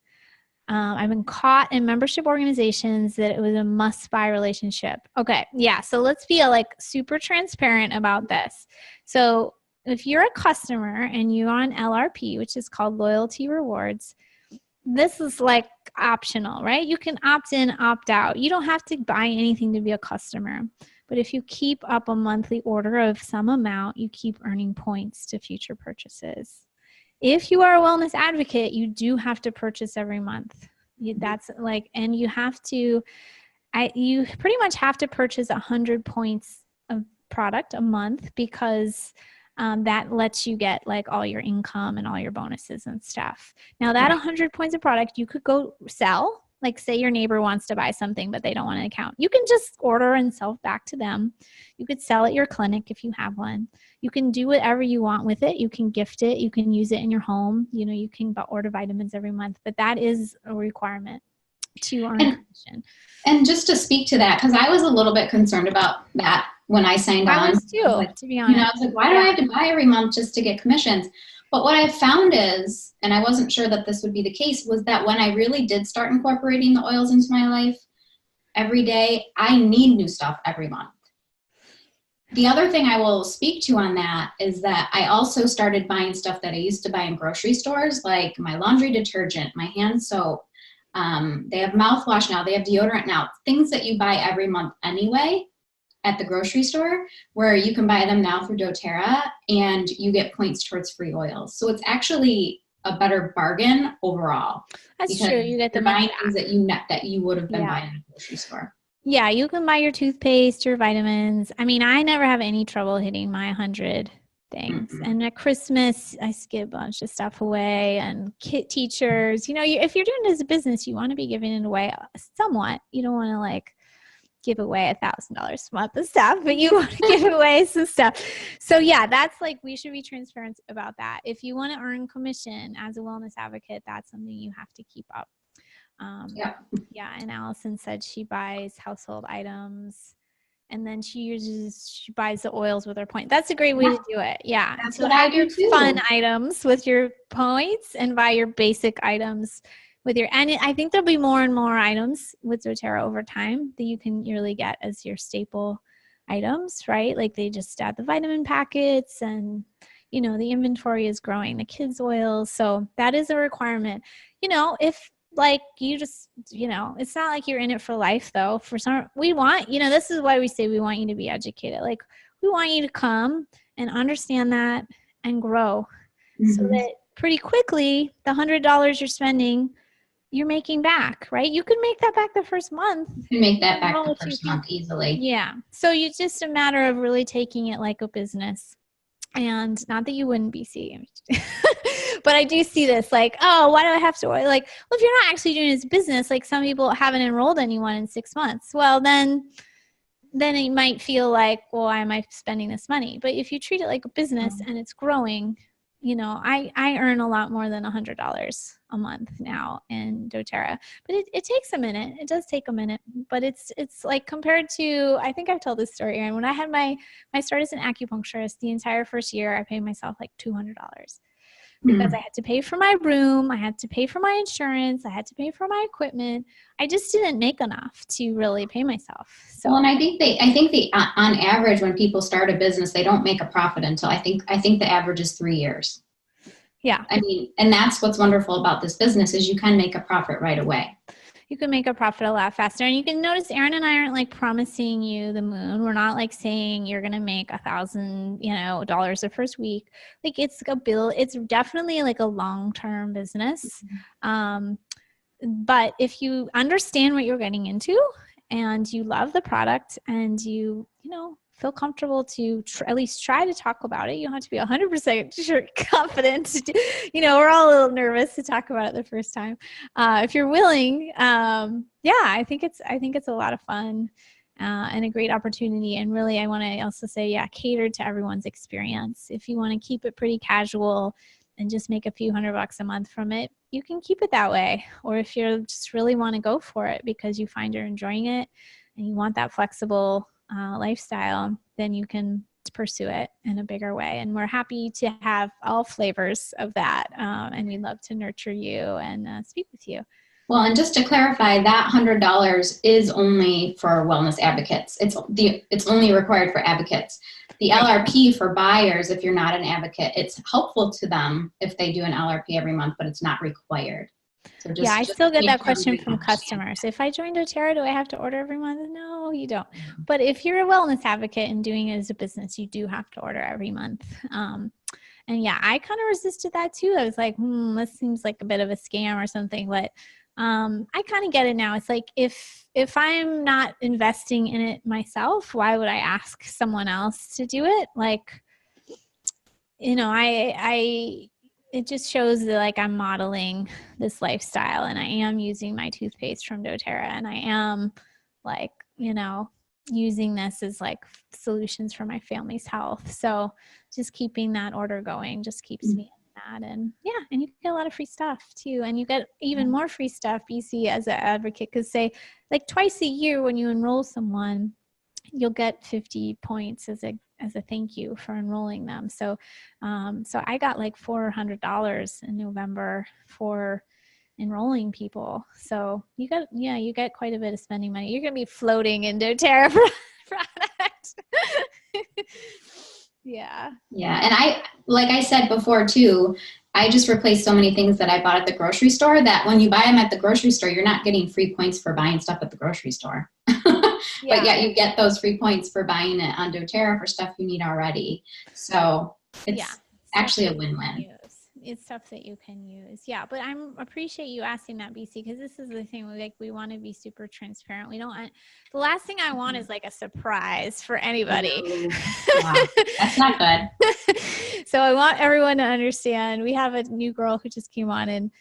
I've been caught in membership organizations that it was a must-buy relationship. Okay, yeah, so let's be like super transparent about this. So if you're a customer and you're on LRP, which is called Loyalty Rewards, this is like optional, right? You can opt in, opt out. You don't have to buy anything to be a customer. But if you keep up a monthly order of some amount, you keep earning points to future purchases. If you are a wellness advocate, you do have to purchase every month. That's like, and you have to, you pretty much have to purchase 100 points of product a month because that lets you get like all your income and all your bonuses and stuff. Now that 100 points of product, you could go sell. Like say your neighbor wants to buy something, but they don't want an account. You can just order and sell back to them. You could sell at your clinic if you have one. You can do whatever you want with it. You can gift it. You can use it in your home. You know, you can order vitamins every month, but that is a requirement to earn commission. And just to speak to that, because I was a little bit concerned about that when I signed on. I was too, like, to be honest. I was like, why do I have to buy every month just to get commissions? But what I found is, and I wasn't sure that this would be the case, was that when I really did start incorporating the oils into my life every day, I need new stuff every month. The other thing I will speak to on that is that I also started buying stuff that I used to buy in grocery stores, like my laundry detergent, my hand soap. They have mouthwash now, they have deodorant now, things that you buy every month anyway at the grocery store, where you can buy them now through doTERRA and you get points towards free oils. So it's actually a better bargain overall. That's true. You get the buying things that you would have been buying in a grocery store. Yeah, you can buy your toothpaste, your vitamins. I mean, I never have any trouble hitting my 100 things. And at Christmas, I skip a bunch of stuff away, and teachers, you know, if you're doing it as a business, you want to be giving it away somewhat. You don't want to like give away $1,000 worth of stuff, but you want to give away some stuff. So yeah, that's like, we should be transparent about that. If you want to earn commission as a wellness advocate, that's something you have to keep up. Yeah. And Allison said she buys household items and then she buys the oils with her point. That's a great way to do it. Yeah. That's so what I do too. Fun items with your points and buy your basic items with your, and I think there'll be more and more items with doTERRA over time that you can really get as your staple items, right? Like they just add the vitamin packets and, you know, the inventory is growing, the kids' oils. So that is a requirement. You know, if like you just, you know, it's not like you're in it for life though. For some, we want, you know, this is why we say we want you to be educated. Like we want you to come and understand that and grow so that pretty quickly the $100 you're spending, you're making back, right? You can make that back the first month. You can make that back the first month easily. Yeah. So it's just a matter of really taking it like a business. And not that you wouldn't be seeing, but I do see this like, oh, why do I have to, like, well, if you're not actually doing this business, like some people haven't enrolled anyone in 6 months. Well, then it might feel like, well, why am I spending this money? But if you treat it like a business and it's growing, you know, I earn a lot more than $100 a month now in doTERRA, but it takes a minute. It does take a minute, but it's like compared to, I think I've told this story, Erin, when I had my start as an acupuncturist, the entire first year, I paid myself like $200 because I had to pay for my room. I had to pay for my insurance. I had to pay for my equipment. I just didn't make enough to really pay myself. So, well, and I think they on average, when people start a business, they don't make a profit until I think the average is 3 years. Yeah. I mean, and that's what's wonderful about this business is you can make a profit right away. You can make a profit a lot faster. And you can notice Erin and I aren't like promising you the moon. We're not like saying you're going to make $1,000, the first week. Like it's a bill. It's definitely like a long-term business. But if you understand what you're getting into and you love the product and you feel comfortable to at least try to talk about it. You don't have to be 100% sure, confident. We're all a little nervous to talk about it the first time. If you're willing, I think it's a lot of fun and a great opportunity. And really, I want to also say, cater to everyone's experience. If you want to keep it pretty casual and just make a few $100 a month from it, you can keep it that way. Or if you just really want to go for it because you find you're enjoying it and you want that flexible lifestyle, then you can pursue it in a bigger way. And we're happy to have all flavors of that. And we'd love to nurture you and speak with you. Well, and just to clarify, that $100 is only for wellness advocates. It's only required for advocates. The LRP for buyers, if you're not an advocate, it's helpful to them if they do an LRP every month, but it's not required. So I still get that question from customers. If I join doTERRA, do I have to order every month? No, you don't. But if you're a wellness advocate and doing it as a business, you do have to order every month. And I kind of resisted that too. I was like, this seems like a bit of a scam or something. But I kind of get it now. It's like, if I'm not investing in it myself, why would I ask someone else to do it? Like, it just shows that like I'm modeling this lifestyle, and I am using my toothpaste from doTERRA, and I am like, using this as like solutions for my family's health. So just keeping that order going just keeps me in that. And and you get a lot of free stuff too. And you get even more free stuff, BC, as an advocate, because say like twice a year when you enroll someone, you'll get 50 points as a thank you for enrolling them. So I got like $400 in November for enrolling people. So you get quite a bit of spending money. You're going to be floating in doTERRA product. Yeah. And like I said before too, I just replaced so many things that I bought at the grocery store that when you buy them at the grocery store, you're not getting free points for buying stuff at the grocery store. But you get those free points for buying it on doTERRA for stuff you need already. So it's actually a win-win. It's stuff that you can use. Yeah, but I appreciate you asking that, BC, because this is the thing. We want to be super transparent. We don't. The last thing I want is like a surprise for anybody. Wow, that's not good. So I want everyone to understand. We have a new girl who just came on, and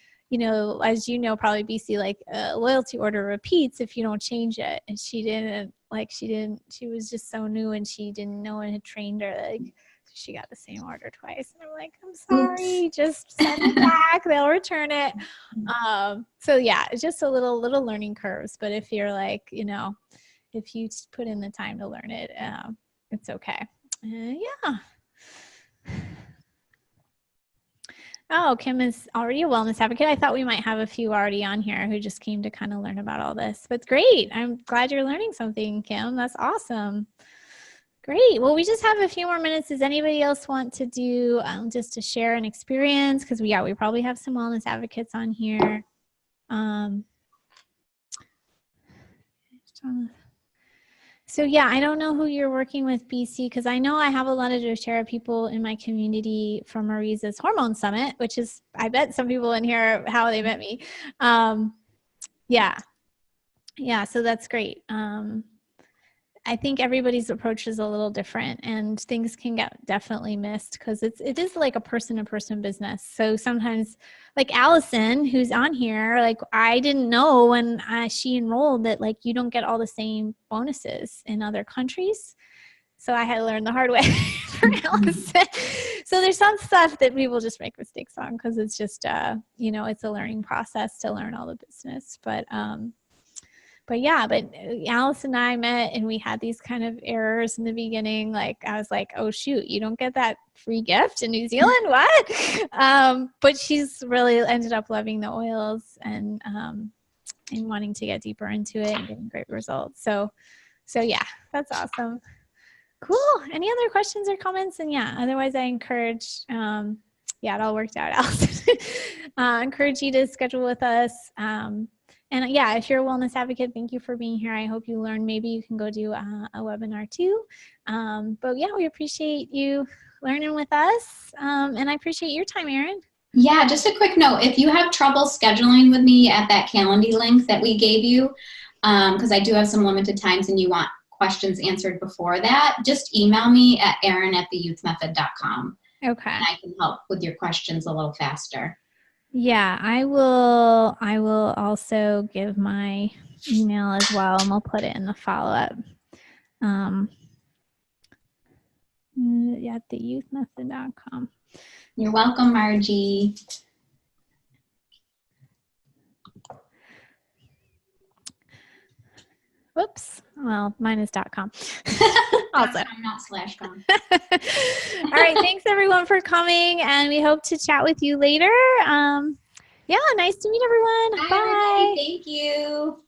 as you know, probably BC, like a loyalty order repeats if you don't change it. And she didn't. She was just so new, and she didn't know and had trained her. Like, she got the same order twice. And I'm like, I'm sorry, just send it back. They'll return it. It's just a little learning curves. But if you're like, if you put in the time to learn it, it's okay. Oh, Kim is already a wellness advocate. I thought we might have a few already on here who just came to kind of learn about all this. But great. I'm glad you're learning something, Kim. That's awesome. Great. Well, we just have a few more minutes. Does anybody else want to do just to share an experience? Because we probably have some wellness advocates on here. I don't know who you're working with, BC, because I know I have a lot of doTERRA people in my community from Mariza's Hormone Summit, which is, I bet some people in here how they met me. So that's great. I think everybody's approach is a little different, and things can get definitely missed because it is like a person-to-person business. So sometimes, like Allison, who's on here, like I didn't know when she enrolled that like you don't get all the same bonuses in other countries. So I had to learn the hard way for Allison. So there's some stuff that people just make mistakes on because it's just it's a learning process to learn all the business. But Alice and I met and we had these kind of errors in the beginning. Like I was like, oh shoot, you don't get that free gift in New Zealand? What? But she's really ended up loving the oils and wanting to get deeper into it and getting great results. So yeah, that's awesome. Cool. Any other questions or comments? And otherwise I encourage, it all worked out, Alice. Encourage you to schedule with us. And if you're a wellness advocate, thank you for being here. I hope you learned. Maybe you can go do a webinar too. We appreciate you learning with us. And I appreciate your time, Erin. Yeah, just a quick note. If you have trouble scheduling with me at that Calendly link that we gave you, because I do have some limited times and you want questions answered before that, just email me at erin@theyouthmethod.com. Okay. And I can help with your questions a little faster. Yeah, I will also give my email as well, and we'll put it in the follow-up. At theyouthmethod.com. You're welcome, Margie. Whoops. Well, mine is .com. Also. Not /com. All right. Thanks everyone for coming, and we hope to chat with you later. Yeah, nice to meet everyone. Bye. Bye. Everybody. Thank you.